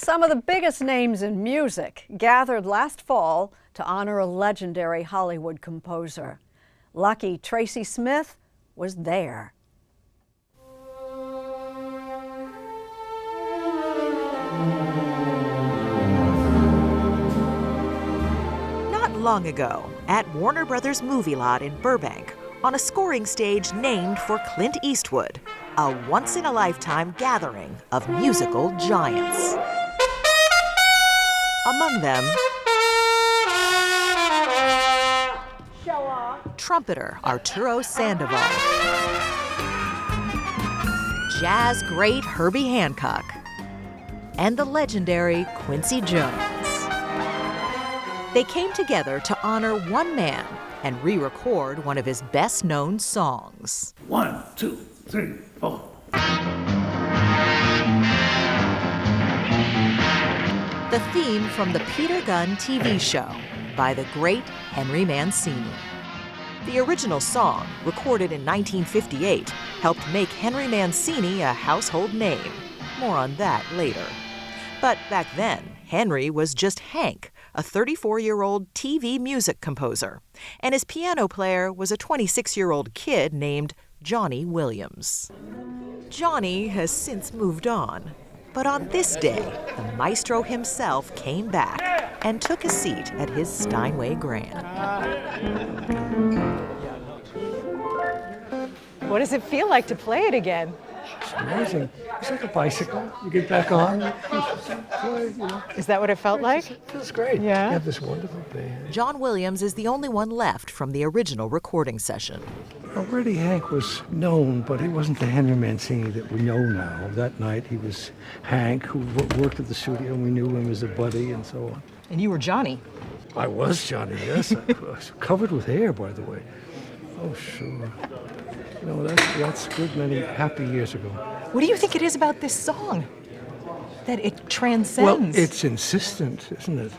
Some of the biggest names in music gathered last fall to honor a legendary Hollywood composer. Lucky Tracy Smith was there. Not long ago, at Warner Brothers movie lot in Burbank, on a scoring stage named for Clint Eastwood, a once-in-a-lifetime gathering of musical giants. Among them, trumpeter Arturo Sandoval, jazz great Herbie Hancock, and the legendary Quincy Jones. They came together to honor one man and re-record one of his best-known songs. 1, 2, 3, 4. The theme from the Peter Gunn TV show by the great Henry Mancini. The original song, recorded in 1958, helped make Henry Mancini a household name. More on that later. But back then, Henry was just Hank, a 34-year-old TV music composer, and his piano player was a 26-year-old kid named Johnny Williams. Johnny has since moved on. But on this day, the maestro himself came back and took a seat at his Steinway Grand. What does it feel like to play it again? It's amazing. It's like a bicycle. You get back on. Is that what it felt like? It feels great. Yeah. You have this wonderful band. John Williams is the only one left from the original recording session. Already Hank was known, but he wasn't the Henry Mancini that we know now. That night he was Hank, who worked at the studio, and we knew him as a buddy and so on. And you were Johnny. I was Johnny, yes. I was covered with hair, by the way. Oh, sure. You know, that's a good many happy years ago. What do you think it is about this song that it transcends? Well, it's insistent, isn't it?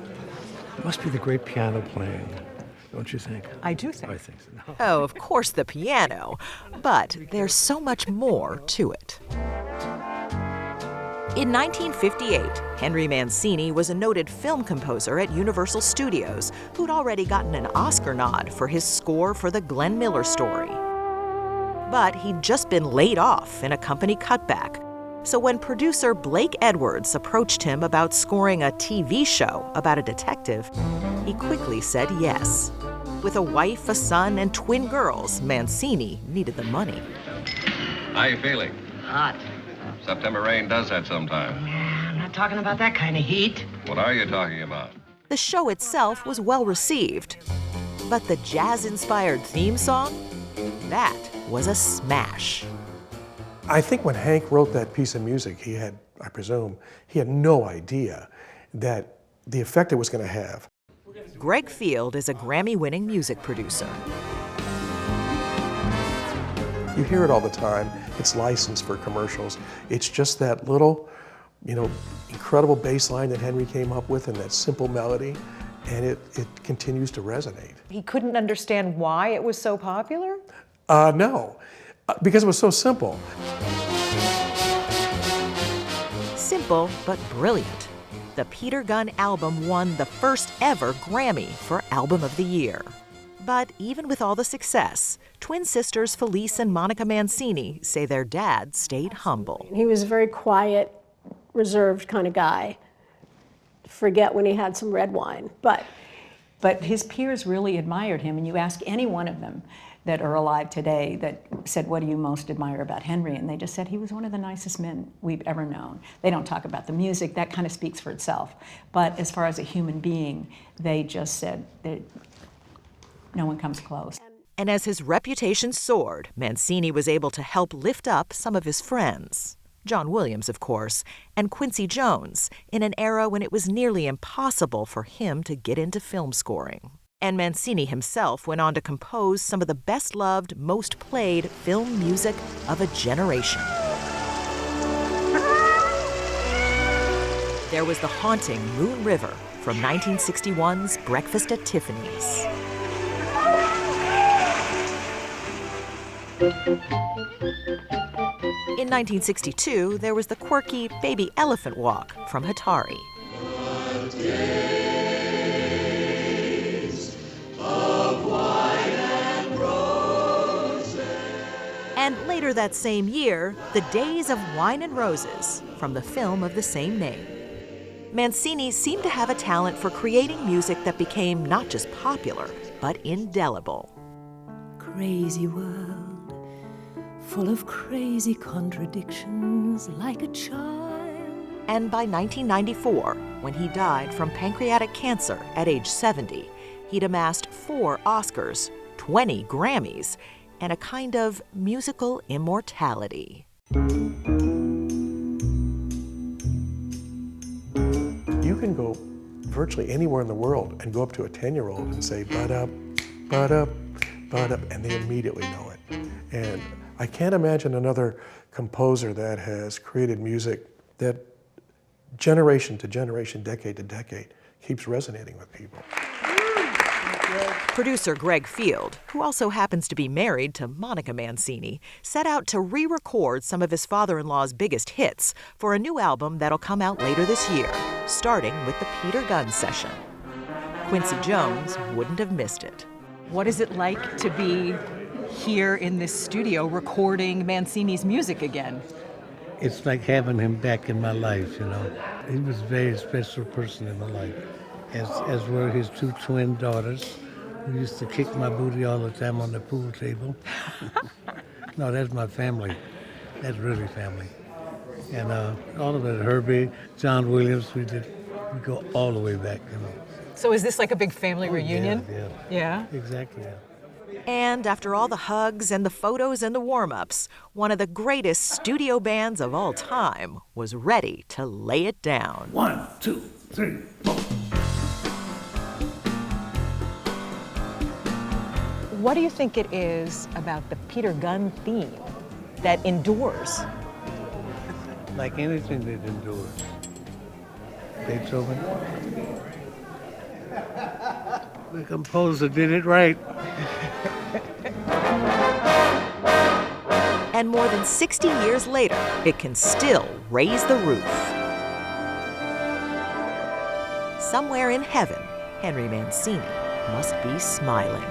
It must be the great piano playing, don't you think? I do think. I think so. No. Oh, of course, the piano. But there's so much more to it. In 1958, Henry Mancini was a noted film composer at Universal Studios who'd already gotten an Oscar nod for his score for the Glenn Miller story. But he'd just been laid off in a company cutback. So when producer Blake Edwards approached him about scoring a TV show about a detective, he quickly said yes. With a wife, a son, and twin girls, Mancini needed the money. How you feeling? Hot. September rain does that sometimes. Yeah, I'm not talking about that kind of heat. What are you talking about? The show itself was well received. But the jazz-inspired theme song? That was a smash. I think when Hank wrote that piece of music, he had, I presume, he had no idea that the effect it was going to have. Gregg Field is a Grammy-winning music producer. You hear it all the time. It's licensed for commercials. It's just that little, incredible bass line that Henry came up with and that simple melody, and it continues to resonate. He couldn't understand why it was so popular? No, because it was so simple. Simple, but brilliant. The Peter Gunn album won the first ever Grammy for Album of the Year. But even with all the success, twin sisters Felice and Monica Mancini say their dad stayed humble. He was a very quiet, reserved kind of guy. Forget when he had some red wine, but his peers really admired him, and you ask any one of them that are alive today that said, what do you most admire about Henry? And they just said he was one of the nicest men we've ever known. They don't talk about the music, that kind of speaks for itself. But as far as a human being, they just said that no one comes close. And as his reputation soared, Mancini was able to help lift up some of his friends. John Williams, of course, and Quincy Jones, in an era when it was nearly impossible for him to get into film scoring. And Mancini himself went on to compose some of the best-loved, most played film music of a generation. There was the haunting Moon River from 1961's Breakfast at Tiffany's. In 1962, there was the quirky Baby Elephant Walk from Hatari. And later that same year, The Days of Wine and Roses from the film of the same name. Mancini seemed to have a talent for creating music that became not just popular, but indelible. Crazy world, full of crazy contradictions, like a child. And by 1994, when he died from pancreatic cancer at age 70, he'd amassed 4 Oscars, 20 Grammys, and a kind of musical immortality. You can go virtually anywhere in the world and go up to a 10-year-old and say, "Ba-dup, ba-dup, ba-dup," and they immediately know it. And I can't imagine another composer that has created music that generation to generation, decade to decade, keeps resonating with people. Producer Gregg Field, who also happens to be married to Monica Mancini, set out to re-record some of his father-in-law's biggest hits for a new album that'll come out later this year, starting with the Peter Gunn session. Quincy Jones wouldn't have missed it. What is it like to be here in this studio recording Mancini's music again? It's like having him back in my life, you know. He was a very special person in my life, as were his 2 twin daughters, who used to kick my booty all the time on the pool table. No, that's my family. That's really family. And all of it, Herbie, John Williams, we go all the way back, you know. So is this like a big family reunion? Yeah. Exactly, yeah. And after all the hugs and the photos and the warm-ups, one of the greatest studio bands of all time was ready to lay it down. 1, 2, 3, 4. What do you think it is about the Peter Gunn theme that endures? Like anything that endures. Beethoven. The composer did it right. And more than 60 years later, it can still raise the roof. Somewhere in heaven, Henry Mancini must be smiling.